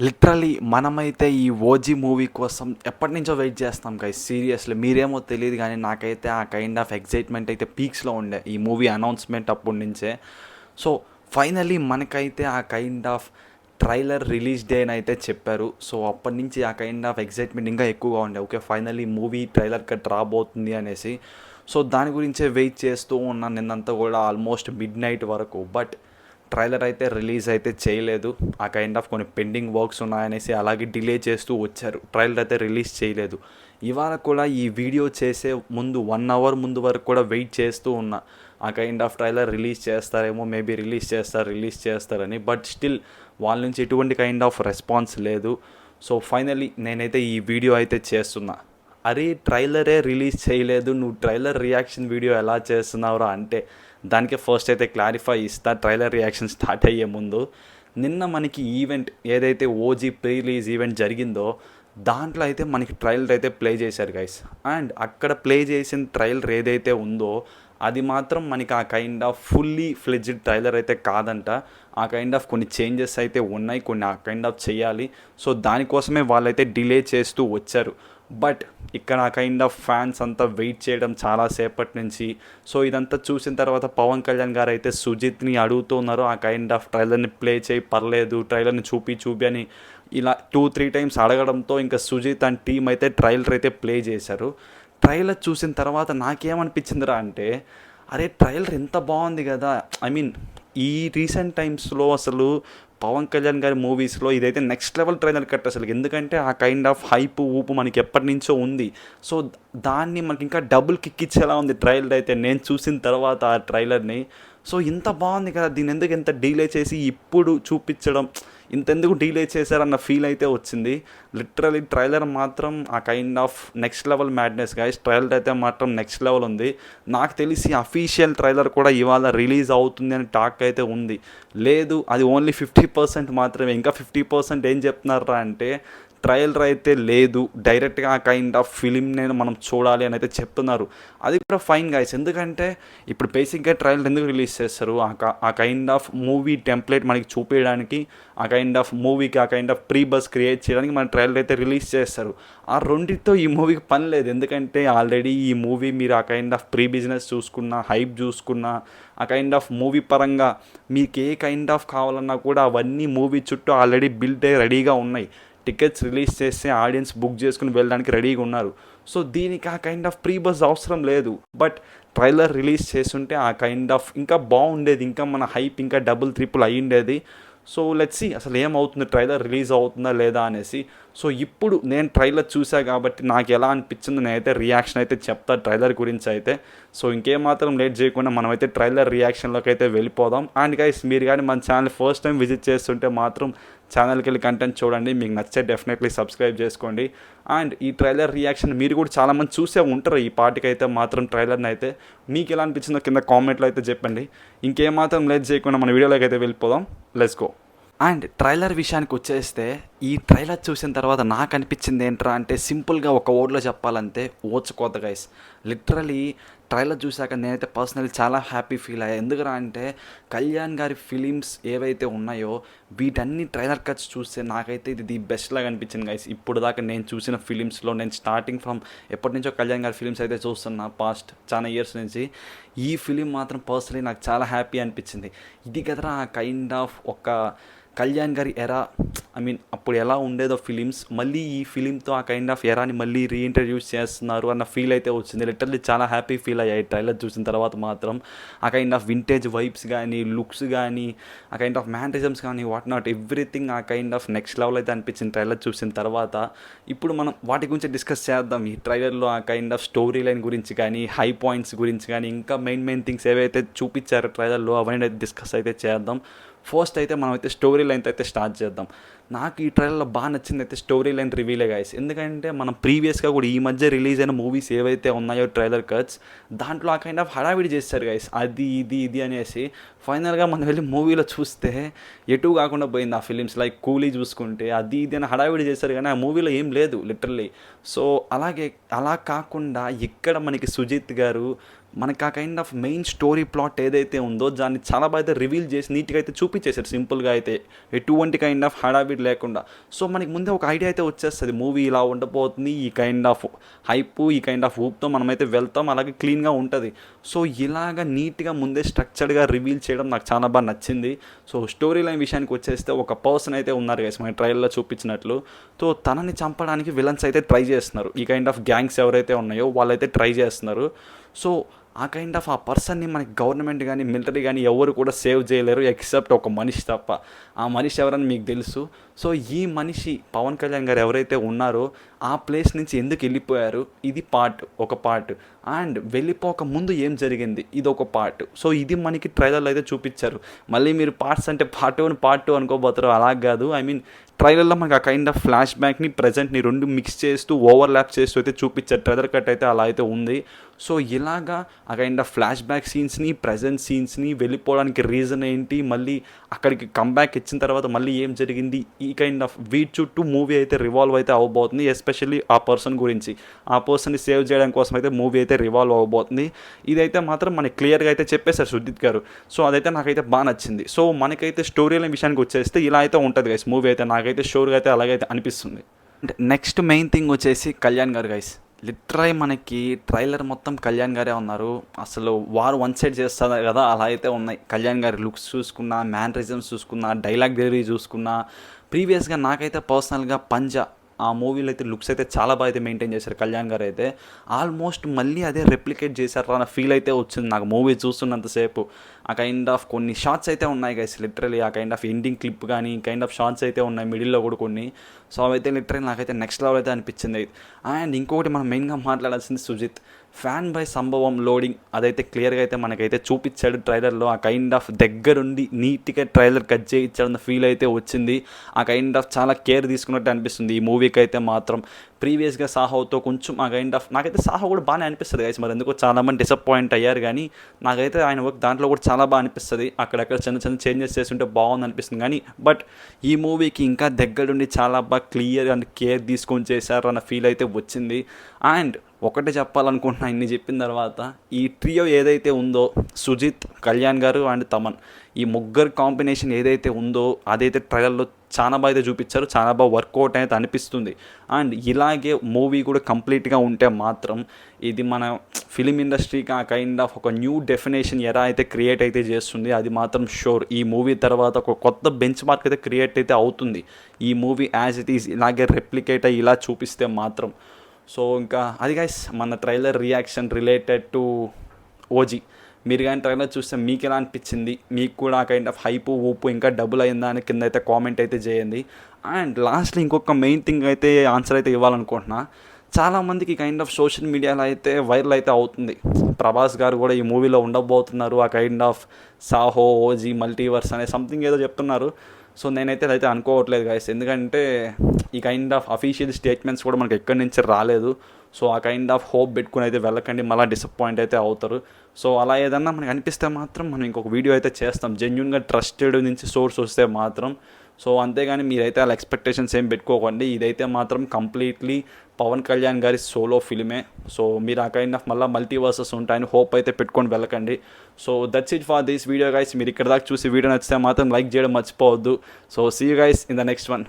Literally మనమైతే ఈ OG movie కోసం ఎప్పటినుంచో వెయిట్ చేస్తాం గైస్. సీరియస్లీ మీరేమో తెలియదు కానీ నాకైతే ఆ కైండ్ ఆఫ్ ఎగ్జైట్మెంట్ అయితే పీక్స్లో ఉండే ఈ మూవీ అనౌన్స్మెంట్ అప్పటి నుంచే. సో ఫైనలీ మనకైతే ఆ kind of trailer release day అని అయితే చెప్పారు. సో అప్పటి నుంచి ఆ కైండ్ ఆఫ్ ఎగ్జైట్మెంట్ ఇంకా ఎక్కువగా ఉండే. Okay, finally movie trailer cut రాబోతుంది అనేసి. సో దాని గురించే వెయిట్ చేస్తూ ఉన్నాను నిన్నంతా కూడా ఆల్మోస్ట్ మిడ్ నైట్ వరకు. బట్ ట్రైలర్ అయితే రిలీజ్ అయితే చేయలేదు. ఆ కైండ్ ఆఫ్ కొన్ని పెండింగ్ వర్క్స్ ఉన్నాయనేసి అలాగే డిలే చేస్తూ వచ్చారు. ట్రైలర్ అయితే రిలీజ్ చేయలేదు. ఇవాళ కూడా ఈ వీడియో చేసే ముందు 1 అవర్ ముందు వరకు కూడా వెయిట్ చేస్తూ ఉన్నా. ఆ కైండ్ ఆఫ్ ట్రైలర్ రిలీజ్ చేస్తారేమో, మేబీ రిలీజ్ చేస్తారని. బట్ స్టిల్ వాళ్ళ నుంచి ఎటువంటి కైండ్ ఆఫ్ రెస్పాన్స్ లేదు. సో ఫైనలీ నేనైతే ఈ వీడియో అయితే చేస్తున్నా. అరే ట్రైలరే రిలీజ్ చేయలేదు, నువ్వు ట్రైలర్ రియాక్షన్ వీడియో ఎలా చేస్తున్నావురా అంటే దానికే ఫస్ట్ అయితే క్లారిఫై ఇస్తా ట్రైలర్ రియాక్షన్ స్టార్ట్ అయ్యే ముందు. నిన్న మనకి ఈవెంట్ ఏదైతే ఓజీ ప్రీ రిలీజ్ ఈవెంట్ జరిగిందో దాంట్లో అయితే మనకి ట్రైలర్ అయితే ప్లే చేశారు గైస్. అండ్ అక్కడ ప్లే చేసిన ట్రైలర్ ఏదైతే ఉందో అది మాత్రం మనకి ఆ kind of fully fledged trailer అయితే కాదంట. ఆ కైండ్ ఆఫ్ కొన్ని చేంజెస్ అయితే ఉన్నాయి, కొన్ని ఆ కైండ్ ఆఫ్ చేయాలి. సో దానికోసమే వాళ్ళైతే డిలే చేస్తూ వచ్చారు. బట్ ఇక్కడ ఆ కైండ్ ఆఫ్ ఫ్యాన్స్ అంతా వెయిట్ చేయడం చాలాసేపటి నుంచి. సో ఇదంతా చూసిన తర్వాత పవన్ కళ్యాణ్ గారు అయితే సుజిత్ని అడుగుతున్నారు ఆ కైండ్ ఆఫ్ ట్రైలర్ని ప్లే చేయి, పర్లేదు ట్రైలర్ని చూపి అని ఇలా 2-3 టైమ్స్ అడగడంతో ఇంకా సుజిత్ అండ్ టీం అయితే ట్రైలర్ అయితే ప్లే చేశారు. ట్రైలర్ చూసిన తర్వాత నాకేమనిపించిందిరా అంటే, అరే ట్రైలర్ ఎంత బాగుంది కదా. ఐ మీన్ ఈ రీసెంట్ టైమ్స్లో అసలు పవన్ కళ్యాణ్ గారి మూవీస్లో ఇదైతే నెక్స్ట్ లెవెల్ ట్రైలర్ కట్ అసలు. ఎందుకంటే ఆ కైండ్ ఆఫ్ హైప్ ఊపు మనకి ఎప్పటి నుంచో ఉంది. సో దాన్ని మనకి ఇంకా డబుల్ కిక్ ఇచ్చేలా ఉంది ట్రైలర్ అయితే నేను చూసిన తర్వాత ఆ ట్రైలర్ని. సో ఇంత బాగుంది కదా, దీన్ని ఎందుకు ఎంత డీలే చేసి ఇప్పుడు చూపించడం, ఇంతెందుకు డీలే చేశారన్న ఫీల్ అయితే వచ్చింది. లిటరలీ ట్రైలర్ మాత్రం ఆ kind of next level madness guys. Trailer అయితే మాత్రం నెక్స్ట్ లెవెల్ ఉంది. నాకు తెలిసి అఫీషియల్ ట్రైలర్ కూడా ఇవాళ రిలీజ్ అవుతుంది అని టాక్ అయితే ఉంది. లేదు, అది ఓన్లీ 50% మాత్రమే. ఇంకా 50% ఏం చెప్తున్నారా అంటే ట్రైలర్ అయితే లేదు, డైరెక్ట్గా ఆ కైండ్ ఆఫ్ ఫిలింని మనం చూడాలి అని అయితే చెప్తున్నారు. అది కూడా ఫైన్ గైస్. ఎందుకంటే ఇప్పుడు బేసిక్గా ట్రైలర్ ఎందుకు రిలీజ్ చేస్తారు, ఆ కైండ్ ఆఫ్ మూవీ టెంప్లెట్ మనకి చూపించడానికి, ఆ కైండ్ ఆఫ్ మూవీకి ఆ kind of free buzz create చేయడానికి మన ట్రైలర్ అయితే రిలీజ్ చేస్తారు. ఆ రెండితో ఈ మూవీకి పని లేదు. ఎందుకంటే ఆల్రెడీ ఈ మూవీ మీరు ఆ కైండ్ ఆఫ్ ప్రీ బిజినెస్ చూసుకున్నా, హైప్ చూసుకున్నా, ఆ కైండ్ ఆఫ్ మూవీ పరంగా మీకు ఏ కైండ్ ఆఫ్ కావాలన్నా కూడా అవన్నీ మూవీ చుట్టూ ఆల్రెడీ బిల్డ్ అయ్యి రెడీగా ఉన్నాయి. టికెట్స్ రిలీజ్ చేస్తే ఆడియన్స్ బుక్ చేసుకుని వెళ్ళడానికి రెడీగా ఉన్నారు. సో దీనికి ఆ కైండ్ ఆఫ్ ప్రీ బస్ అవసరం లేదు. బట్ ట్రైలర్ రిలీజ్ చేస్తుంటే ఆ కైండ్ ఆఫ్ ఇంకా బాగుండేది, ఇంకా మన హైప్ ఇంకా డబుల్ ట్రిపుల్ అయ్యిండేది. సో లెట్స్ సీ అసలు ఏమవుతుంది, ట్రైలర్ రిలీజ్ అవుతుందా లేదా అనేసి. సో ఇప్పుడు నేను ట్రైలర్ చూసా కాబట్టి నాకు ఎలా అనిపించిందో నేనైతే రియాక్షన్ అయితే చెప్తా ట్రైలర్ గురించి అయితే. సో ఇంకేమాత్రం లేట్ చేయకుండా మనమైతే ట్రైలర్ రియాక్షన్లోకి అయితే వెళ్ళిపోదాం. అండ్ గైస్, మీరు కానీ మన ఛానల్ ఫస్ట్ టైం విజిట్ చేస్తుంటే మాత్రం ఛానల్కి వెళ్ళి కంటెంట్ చూడండి. మీకు నచ్చితే డెఫినెట్లీ సబ్స్క్రైబ్ చేసుకోండి. అండ్ ఈ ట్రైలర్ రియాక్షన్ మీరు కూడా చాలామంది చూసే ఉంటారు ఈ పార్టీకి మాత్రం ట్రైలర్ని అయితే. మీకు ఎలా అనిపించిందో కింద కామెంట్లో అయితే చెప్పండి. ఇంకేమాత్రం లేట్ చేయకుండా మన వీడియోలోకి అయితే వెళ్ళిపోదాం. Let's go. అండ్ ట్రైలర్ విషయానికి వచ్చేస్తే ఈ ట్రైలర్ చూసిన తర్వాత నాకు అనిపించింది ఏంట్రా అంటే సింపుల్గా ఒక వర్డ్లో చెప్పాలంటే ఓచుకోత గైస్. లిటరలీ ట్రైలర్ చూశాక నేనైతే పర్సనల్లీ చాలా హ్యాపీ ఫీల్ అయ్యా. ఎందుకురా అంటే కళ్యాణ్ గారి ఫిలిమ్స్ ఏవైతే ఉన్నాయో వీటన్ని ట్రైలర్ కట్స్ చూస్తే నాకైతే ఇది ది బెస్ట్ లాగా అనిపించింది గైస్. ఇప్పుడు దాకా నేను చూసిన ఫిలిమ్స్లో నేను స్టార్టింగ్ ఫ్రమ్ ఎప్పటి నుంచో కళ్యాణ్ గారి ఫిలిమ్స్ అయితే చూస్తున్నా పాస్ట్ చాలా ఇయర్స్ నుంచి. ఈ ఫిలిం మాత్రం పర్సనల్లీ నాకు చాలా హ్యాపీ అనిపించింది. ఇది కదరా ఆ కైండ్ ఆఫ్ ఒక కళ్యాణ్ గారి ఎరా, ఐ మీన్ అప్పుడు ఎలా ఉండేదో ఫిలిమ్స్ మళ్ళీ ఈ ఫిలింతో ఆ కైండ్ ఆఫ్ ఎరాని మళ్ళీ రీఇంట్రడ్యూస్ చేస్తున్నారు అన్న ఫీల్ అయితే వచ్చింది. లిటరల్లీ చాలా హ్యాపీ ఫీల్ అయ్యాయి ట్రైలర్ చూసిన తర్వాత మాత్రం. ఆ కైండ్ ఆఫ్ వింటేజ్ వైబ్స్ కానీ, లుక్స్ కానీ, ఆ కైండ్ ఆఫ్ మ్యానరిజమ్స్ కానీ, వాట్ నాట్ ఎవ్రీథింగ్ ఆ కైండ్ ఆఫ్ నెక్స్ట్ లెవెల్ అయితే అనిపించింది ట్రైలర్ చూసిన తర్వాత. ఇప్పుడు మనం వాటి గురించి డిస్కస్ చేద్దాం. ఈ ట్రైలర్లో ఆ కైండ్ ఆఫ్ స్టోరీ లైన్ గురించి కానీ, హై పాయింట్స్ గురించి కానీ, ఇంకా మెయిన్ థింగ్స్ ఏవైతే చూపించారో ట్రైలర్లో అవన్నీ డిస్కస్ అయితే చేద్దాం. ఫస్ట్ అయితే మనమైతే స్టోరీ లైన్తో అయితే స్టార్ట్ చేద్దాం. నాకు ఈ ట్రైలర్లో బాగా నచ్చింది అయితే స్టోరీ లైన్ రివీలే గైస్. ఎందుకంటే మనం ప్రీవియస్గా కూడా ఈ మధ్య రిలీజ్ అయిన మూవీస్ ఏవైతే ఉన్నాయో ట్రైలర్ కట్స్ దాంట్లో ఆ కైండ్ ఆఫ్ హడావిడి చేస్తారు గైస్, అది ఇది అనేసి. ఫైనల్గా మనం వెళ్ళి మూవీలో చూస్తే ఎటు కాకుండా పోయింది. ఆ ఫిలిమ్స్ లైక్ కూలీ చూసుకుంటే అది ఇది అని హడావిడి చేస్తారు కానీ ఆ మూవీలో ఏం లేదు లిటరల్లీ. సో అలా కాకుండా ఇక్కడ మనకి సుజిత్ గారు మనకు ఆ kind of main story plot ఏదైతే ఉందో దాన్ని చాలా బాగా రివీల్ చేసి నీట్గా అయితే చూపించేశారు సింపుల్గా అయితే, ఎటువంటి కైండ్ ఆఫ్ హడావిడి లేకుండా. సో మనకి ముందే ఒక ఐడియా అయితే వచ్చేస్తుంది, మూవీ ఇలా ఉండబోతుంది, ఈ కైండ్ ఆఫ్ హైప్, ఈ కైండ్ ఆఫ్ ఊప్తో మనమైతే వెళ్తాం, అలాగే క్లీన్గా ఉంటుంది. సో ఇలాగ నీట్గా ముందే స్ట్రక్చర్డ్గా రివీల్ చేయడం నాకు చాలా బాగా నచ్చింది. సో స్టోరీ లైన్ విషయానికి వచ్చేస్తే ఒక పర్సన్ అయితే ఉన్నారు గైస్ మన ట్రైలర్లో చూపించినట్లు. సో తనని చంపడానికి విలన్స్ అయితే ట్రై చేస్తున్నారు, ఈ కైండ్ ఆఫ్ గ్యాంగ్స్ ఎవరైతే ఉన్నాయో వాళ్ళైతే ట్రై చేస్తున్నారు. సో ఆ కైండ్ ఆఫ్ ఆ పర్సన్ని మనకి గవర్నమెంట్ కానీ మిలిటరీ కానీ ఎవరు కూడా సేవ్ చేయలేరు ఎక్సెప్ట్ ఒక మనిషి తప్ప. ఆ మనిషి ఎవరని మీకు తెలుసు. సో ఈ మనిషి పవన్ కళ్యాణ్ గారు ఎవరైతే ఉన్నారో ఆ ప్లేస్ నుంచి ఎందుకు వెళ్ళిపోయారు, ఇది ఒక పార్ట్. అండ్ వెళ్ళిపోక ముందు ఏం జరిగింది, ఇది ఒక పార్ట్. సో ఇది మనకి ట్రైలర్లో అయితే చూపించారు. మళ్ళీ మీరు పార్ట్స్ అంటే పార్ట్ 2 అనుకోబోతారు, అలా కాదు. ఐ మీన్ ట్రైలర్లో మనకు ఆ కైండ్ ఆఫ్ ఫ్లాష్ బ్యాక్ని ప్రజెంట్ని రెండు మిక్స్ చేస్తూ ఓవర్లాప్ చేస్తూ అయితే చూపించారు. ట్రైలర్ కట్ అయితే అలా అయితే ఉంది. సో ఇలాగా ఆ కైండ్ ఆఫ్ ఫ్లాష్ బ్యాక్ సీన్స్ని, ప్రజెంట్ సీన్స్ని, వెళ్ళిపోవడానికి రీజన్ ఏంటి, మళ్ళీ అక్కడికి కంబ్యాక్ ఇచ్చిన తర్వాత మళ్ళీ ఏం జరిగింది, ఈ కైండ్ ఆఫ్ వీటి చుట్టూ మూవీ అయితే రివాల్వ్ అయితే అవ్వబోతుంది. ఎస్పెషల్లీ ఆ పర్సన్ గురించి, ఆ పర్సన్ని సేవ్ చేయడం కోసం అయితే మూవీ అయితే రివాల్వ్ అవ్వబోతుంది. ఇదైతే మాత్రం మనకి క్లియర్గా అయితే చెప్పేశారు సుజిత్ గారు. సో అదైతే నాకైతే బాగా నచ్చింది. సో మనకైతే స్టోరీ లైన్ విషయానికి వచ్చేస్తే ఇలా అయితే ఉంటుంది గైస్ మూవీ అయితే, నాకైతే షోర్గా అయితే అలాగైతే అనిపిస్తుంది. అంటే నెక్స్ట్ మెయిన్ థింగ్ వచ్చేసి కళ్యాణ్ గారు గైస్. లిటరలీ మనకి ట్రైలర్ మొత్తం కళ్యాణ్ గారే ఉన్నారు. అసలు వారు వన్ సైడ్ చేస్తారు కదా, అలా అయితే ఉన్నాయి. కళ్యాణ్ గారి లుక్స్ చూసుకున్నా, మ్యానరిజమ్స్ చూసుకున్నా, డైలాగ్ డెలివరీ చూసుకున్నా, ప్రీవియస్గా నాకైతే పర్సనల్గా పంజా ఆ మూవీలో అయితే లుక్స్ అయితే చాలా బాగా అయితే మెయింటైన్ చేశారు కళ్యాణ్ గారు అయితే. ఆల్మోస్ట్ మళ్ళీ అదే రెప్లికేట్ చేశారు అన్న ఫీల్ అయితే వచ్చింది నాకు మూవీ చూస్తున్నంతసేపు. ఆ కైండ్ ఆఫ్ కొన్ని షార్ట్స్ అయితే ఉన్నాయి గైస్ లిటరలీ, ఆ కైండ్ ఆఫ్ ఎండింగ్ క్లిప్ కానీ కైండ్ ఆఫ్ షార్ట్స్ అయితే ఉన్నాయి మిడిల్లో కూడా కొన్ని. సో అవైతే లిటరలీ నాకైతే నెక్స్ట్ లెవెల్ అయితే అనిపించింది. అండ్ ఇంకొకటి మనం మెయిన్గా మాట్లాడాల్సింది సుజిత్ ఫ్యాన్ బై సంభవం లోడింగ్, అదైతే క్లియర్గా అయితే మనకైతే చూపించాడు ట్రైలర్లో. ఆ కైండ్ ఆఫ్ దగ్గరుండి నీట్గా ట్రైలర్ కట్ చేయించాడన్న ఫీల్ అయితే వచ్చింది. ఆ కైండ్ ఆఫ్ చాలా కేర్ తీసుకున్నట్టు అనిపిస్తుంది ఈ మూవీకి అయితే మాత్రం. ప్రీవియస్గా సాహోతో కొంచెం ఆ కైండ్ ఆఫ్ నాకైతే సాహో కూడా బాగానే అనిపిస్తుంది గైస్, మరి ఎందుకో చాలామంది డిసప్పాయింట్ అయ్యారు, కానీ నాకైతే ఆయన వర్క్ దాంట్లో కూడా చాలా బాగా అనిపిస్తుంది. అక్కడక్కడ చిన్న చిన్న చేంజెస్ చేస్తుంటే బాగుంది అనిపిస్తుంది, కానీ బట్ ఈ మూవీకి ఇంకా దగ్గరుండి చాలా బాగా క్లియర్ అండ్ కేర్ తీసుకొని చేశారు అన్న ఫీల్ అయితే వచ్చింది. అండ్ ఒకటే చెప్పాలనుకుంటున్నా ఇన్ని చెప్పిన తర్వాత, ఈ ట్రియో ఏదైతే ఉందో సుజిత్, కళ్యాణ్ గారు అండ్ తమన్, ఈ ముగ్గురు కాంబినేషన్ ఏదైతే ఉందో అదైతే ట్రైలర్లో చాలా బాగా అయితే చూపించారు, చాలా బాగా వర్కౌట్ అయితే అనిపిస్తుంది. అండ్ ఇలాగే మూవీ కూడా కంప్లీట్గా ఉంటే మాత్రం ఇది మన ఫిలిం ఇండస్ట్రీకి ఆ కైండ్ ఆఫ్ ఒక న్యూ డెఫినేషన్ ఎరా అయితే క్రియేట్ అయితే చేస్తుంది, అది మాత్రం షూర్. ఈ మూవీ తర్వాత ఒక కొత్త బెంచ్ మార్క్ అయితే క్రియేట్ అయితే అవుతుంది ఈ మూవీ యాజ్ ఇట్ ఈజ్ ఇలాగే రెప్లికేట్ అయ్యి ఇలా చూపిస్తే మాత్రం. సో ఇంకా అది గైస్ మన trailer reaction related to OG. మీరు కానీ ట్రైలర్ చూస్తే మీకు ఎలా అనిపించింది, మీకు కూడా ఆ కైండ్ ఆఫ్ హైప్ ఊపు ఇంకా డబుల్ అయిందా అని కింద అయితే కామెంట్ అయితే చేయండి. అండ్ లాస్ట్లో ఇంకొక మెయిన్ థింగ్ అయితే ఆన్సర్ అయితే ఇవ్వాలనుకుంటున్నా. చాలామందికి కైండ్ ఆఫ్ సోషల్ మీడియాలో అయితే వైరల్ అయితే అవుతుంది, ప్రభాస్ గారు కూడా ఈ మూవీలో ఉండబోతున్నారు, ఆ kind of Saaho OG multiverse అనే సంథింగ్ ఏదో చెప్తున్నారు. సో నేనైతే అదైతే అనుకోవట్లేదు గైస్, ఎందుకంటే ఈ కైండ్ ఆఫ్ అఫీషియల్ స్టేట్మెంట్స్ కూడా మనకి ఎక్కడి నుంచి రాలేదు. సో ఆ కైండ్ ఆఫ్ హోప్ పెట్టుకుని అయితే వెళ్ళకండి, మళ్ళీ డిసప్పాయింట్ అయితే అవుతారు. సో అలా ఏదన్నా మనకు అనిపిస్తే మాత్రం మనం ఇంకొక వీడియో అయితే చేస్తాం, జెన్యున్గా ట్రస్టెడ్ నుంచి సోర్స్ వస్తే మాత్రం. సో అంతేగాని మీరైతే అలా ఎక్స్పెక్టేషన్స్ ఏం పెట్టుకోకండి, ఇదైతే మాత్రం కంప్లీట్లీ పవన్ కళ్యాణ్ గారి సోలో ఫిల్మే. సో మీరు ఆ కైండ్ ఆఫ్ మళ్ళీ మల్టీవర్సెస్ ఉంటాయని హోప్ అయితే పెట్టుకొని వెళ్ళకండి. So that's it for this video guys. మీరు ఇక్కడ దాకా చూసి వీడియో నచ్చితే మాత్రం లైక్ చేయడం మర్చిపోవద్దు. So see you guys in the next one.